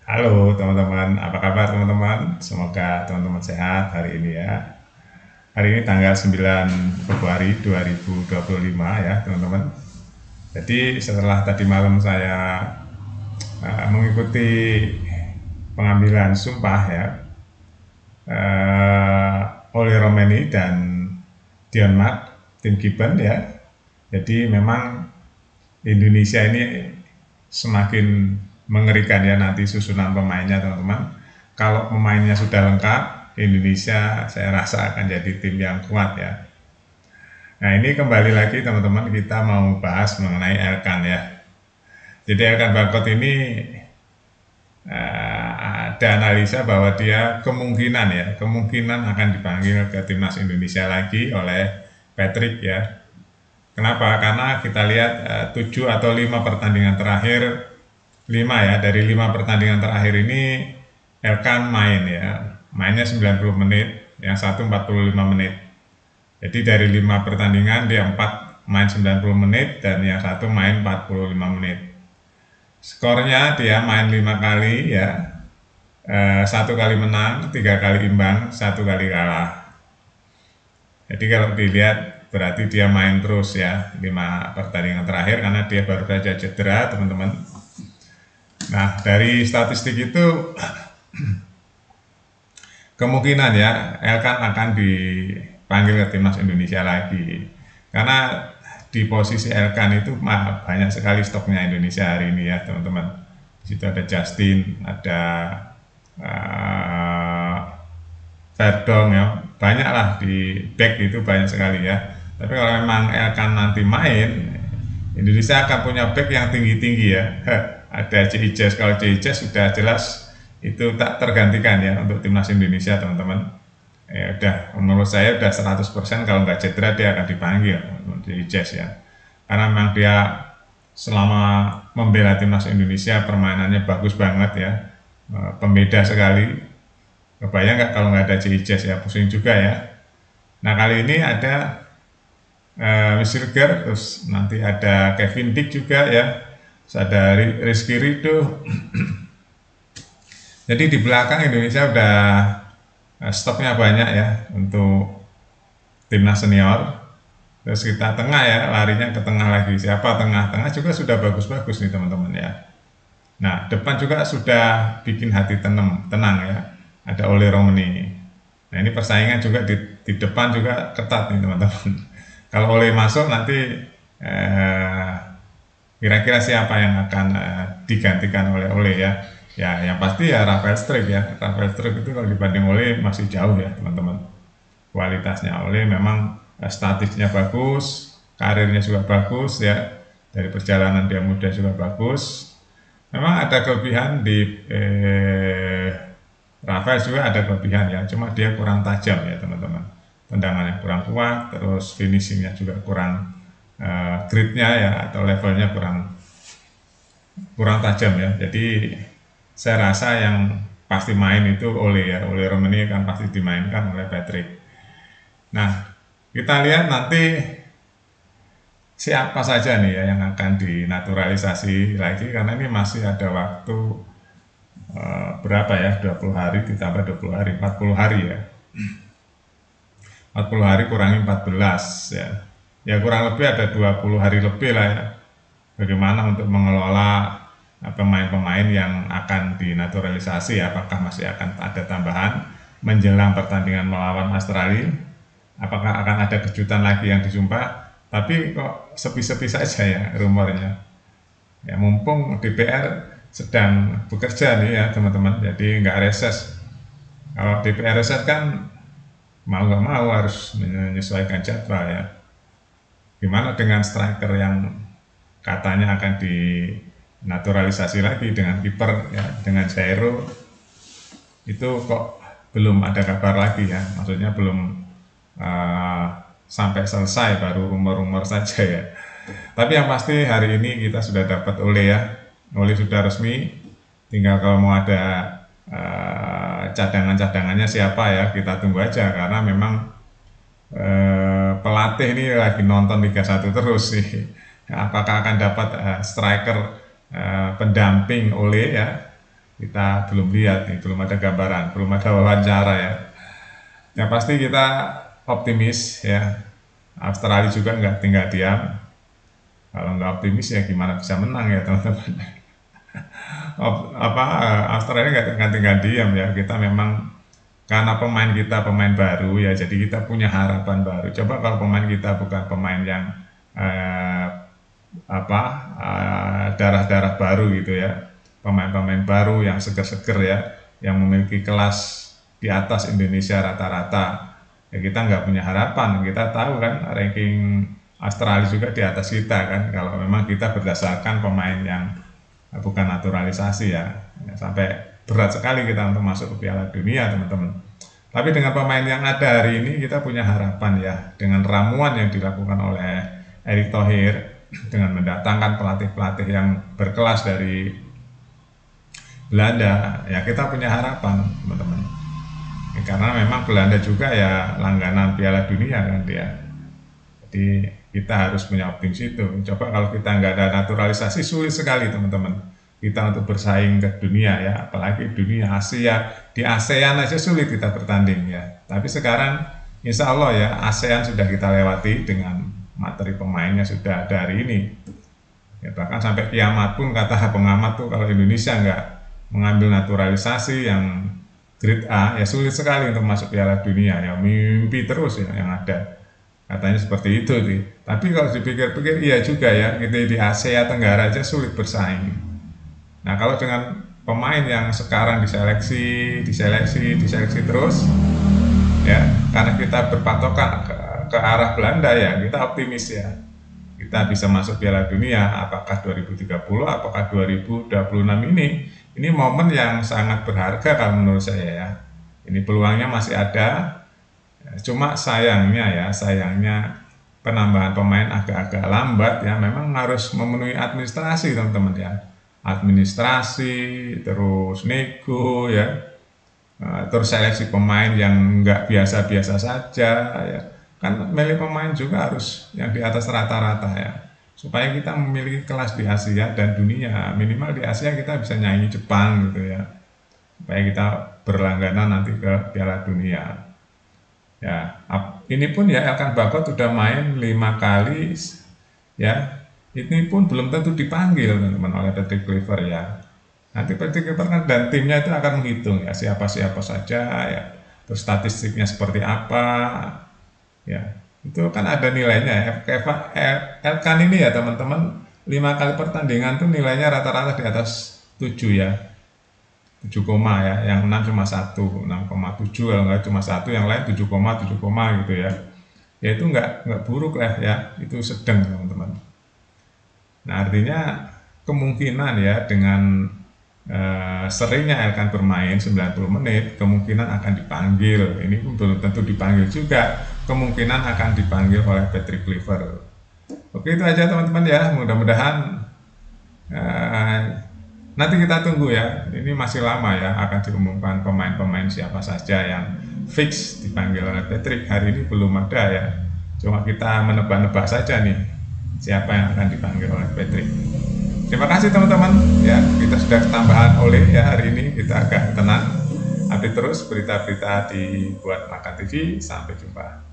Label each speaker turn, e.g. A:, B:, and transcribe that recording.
A: Halo teman-teman, apa kabar teman-teman? Semoga teman-teman sehat hari ini ya. Hari ini tanggal 9 Februari 2025 ya teman-teman. Jadi setelah tadi malam saya mengikuti pengambilan sumpah ya, oleh Romani dan Dion Matt, Tim Gibbon ya. Jadi memang Indonesia ini semakin mengerikan ya nanti susunan pemainnya teman-teman. Kalau pemainnya sudah lengkap, Indonesia saya rasa akan jadi tim yang kuat ya. Nah ini kembali lagi teman-teman, kita mau bahas mengenai Elkan ya. Jadi Elkan Bangkot ini ada analisa bahwa dia kemungkinan akan dipanggil ke timnas Indonesia lagi oleh Patrick ya. Kenapa? Karena kita lihat 7 atau 5 pertandingan terakhir, 5 ya, dari 5 pertandingan terakhir ini Elkan main ya, mainnya 90 menit, yang satu 45 menit. Jadi dari 5 pertandingan dia 4 main 90 menit dan yang satu main 45 menit. Skornya dia main 5 kali ya, 1 kali menang, 3 kali imbang, 1 kali kalah. Jadi kalau dilihat berarti dia main terus ya 5 pertandingan terakhir karena dia baru saja cedera teman-teman. Nah dari statistik itu kemungkinan ya Elkan akan dipanggil ke timnas Indonesia lagi karena di posisi Elkan itu banyak sekali stoknya Indonesia hari ini ya teman-teman. Di situ ada Justin, ada Verdong ya, banyak lah di back itu banyak sekali ya. Tapi kalau memang Elkan nanti main, Indonesia akan punya back yang tinggi-tinggi ya. Ada Ciijes, kalau Ciijes sudah jelas itu tak tergantikan ya untuk timnas Indonesia teman-teman. Ya udah, menurut saya udah 100% kalau nggak cedera dia akan dipanggil Ciijes ya. Karena memang dia selama membela timnas Indonesia permainannya bagus banget ya, pembeda sekali. Kebayang nggak kalau nggak ada Ciijes ya, pusing juga ya. Nah kali ini ada Wisriger, terus nanti ada Kevin Dick juga ya, terus ada Rizky Ridho. Jadi di belakang Indonesia udah stoknya banyak ya untuk timnas senior. Terus kita tengah ya, larinya ke tengah lagi. Siapa tengah-tengah juga sudah bagus-bagus nih teman-teman ya. Nah depan juga sudah bikin hati tenang ya. Ada Ole Romani. Nah ini persaingan juga di depan juga ketat nih teman-teman. Kalau Ole masuk nanti kira-kira siapa yang akan digantikan oleh Ole ya? Ya yang pasti ya Rafael Struijk ya. Rafael Struijk itu kalau dibanding Ole masih jauh ya teman-teman. Kualitasnya Ole memang statistiknya bagus, karirnya juga bagus ya. Dari perjalanan dia muda juga bagus. Memang ada kelebihan di Rafael juga ada kelebihan ya, cuma dia kurang tajam ya teman-teman. Tendangannya kurang kuat, terus finishingnya juga kurang gritnya ya atau levelnya kurang tajam ya. Jadi saya rasa yang pasti main itu Ole ya, Ole Romani akan pasti dimainkan oleh Patrick. Nah kita lihat nanti siapa saja nih ya yang akan dinaturalisasi lagi karena ini masih ada waktu berapa ya, 20 hari ditambah 20 hari, 40 hari ya, 40 hari kurangi 14 ya, ya kurang lebih ada 20 hari lebih lah ya, bagaimana untuk mengelola pemain-pemain yang akan dinaturalisasi, apakah masih akan ada tambahan menjelang pertandingan melawan Australia, apakah akan ada kejutan lagi yang disumpah, tapi kok sepi-sepi saja ya rumornya ya, mumpung DPR sedang bekerja nih ya teman-teman, jadi nggak reses. Kalau DPR reses kan mau nggak mau harus menyesuaikan jadwal ya. Gimana dengan striker yang katanya akan dinaturalisasi lagi dengan kiper ya, dengan Jairo itu kok belum ada kabar lagi ya, maksudnya belum sampai selesai, baru rumor-rumor saja ya. Tapi yang pasti hari ini kita sudah dapat Ole ya, Ole sudah resmi, tinggal kalau mau ada cadangan-cadangannya siapa ya, kita tunggu aja karena memang pelatih ini lagi nonton Liga 1 terus sih. Apakah akan dapat striker pendamping Ole ya, kita belum lihat nih, belum ada gambaran, belum ada wawancara ya. Yang pasti kita optimis ya. Australia juga nggak tinggal diam. Kalau nggak optimis ya gimana bisa menang ya teman-teman. Australia nggak tinggal diam ya. Kita memang karena pemain kita pemain baru ya, jadi kita punya harapan baru. Coba kalau pemain kita bukan pemain yang darah-darah baru gitu ya, pemain-pemain baru yang seger-seger ya, yang memiliki kelas di atas Indonesia rata-rata, ya kita nggak punya harapan. Kita tahu kan ranking Australia juga di atas kita kan, kalau memang kita berdasarkan pemain yang bukan naturalisasi ya, sampai berat sekali kita untuk masuk ke Piala Dunia teman-teman. Tapi dengan pemain yang ada hari ini kita punya harapan ya, dengan ramuan yang dilakukan oleh Erick Thohir, dengan mendatangkan pelatih-pelatih yang berkelas dari Belanda, ya kita punya harapan teman-teman. Ya, karena memang Belanda juga ya langganan Piala Dunia kan dia. Jadi kita harus punya optimis itu. Coba kalau kita nggak ada naturalisasi, sulit sekali teman-teman kita untuk bersaing ke dunia ya, apalagi dunia Asia. Di ASEAN aja sulit kita bertanding ya. Tapi sekarang insya Allah ya ASEAN sudah kita lewati dengan materi pemainnya sudah ada hari ini. Ya, bahkan sampai kiamat pun kata pengamat tuh kalau Indonesia nggak mengambil naturalisasi yang grade A ya sulit sekali untuk masuk Piala Dunia ya, mimpi terus ya yang ada. Katanya seperti itu sih. Tapi kalau dipikir-pikir iya juga ya, gitu di Asia Tenggara aja sulit bersaing. Nah kalau dengan pemain yang sekarang diseleksi terus, ya karena kita berpatokan ke arah Belanda ya, kita optimis ya. Kita bisa masuk Piala Dunia, apakah 2030, apakah 2026 ini momen yang sangat berharga kalau menurut saya ya. Ini peluangnya masih ada. Cuma sayangnya penambahan pemain agak-agak lambat ya, memang harus memenuhi administrasi teman-teman ya, administrasi terus nego ya, terus seleksi pemain yang nggak biasa-biasa saja ya, kan milih pemain juga harus yang di atas rata-rata ya, supaya kita memiliki kelas di Asia dan dunia. Minimal di Asia kita bisa nyanyi Jepang gitu ya, supaya kita berlangganan nanti ke Piala Dunia. Ya, ini pun ya Elkan Bagot sudah main 5 kali ya. Ini pun belum tentu dipanggil teman-teman oleh Patrick Kluivert ya. Nanti Patrick Kluivert kan dan timnya itu akan menghitung ya siapa-siapa saja ya. Terus statistiknya seperti apa. Ya, itu kan ada nilainya ya. Elkan ini ya teman-teman 5 kali pertandingan tuh nilainya rata-rata di atas 7 ya. 7, ya, yang 6 cuma 1, 6,7 kalau nggak cuma 1, yang lain 7, gitu ya. Ya itu nggak buruk lah ya, itu sedang teman-teman. Nah artinya kemungkinan ya dengan seringnya Elkan bermain 90 menit, kemungkinan akan dipanggil. Ini pun belum tentu dipanggil juga, kemungkinan akan dipanggil oleh Patrick Kluivert. Oke itu aja teman-teman ya, mudah-mudahan nanti kita tunggu ya, ini masih lama ya, akan diumumkan pemain-pemain siapa saja yang fix dipanggil oleh Patrick. Hari ini belum ada ya, cuma kita menebak-nebak saja nih siapa yang akan dipanggil oleh Patrick. Terima kasih teman-teman ya, kita sudah ketambahan oleh ya hari ini, kita agak tenang. Update terus berita-berita di Buat Makan TV, sampai jumpa.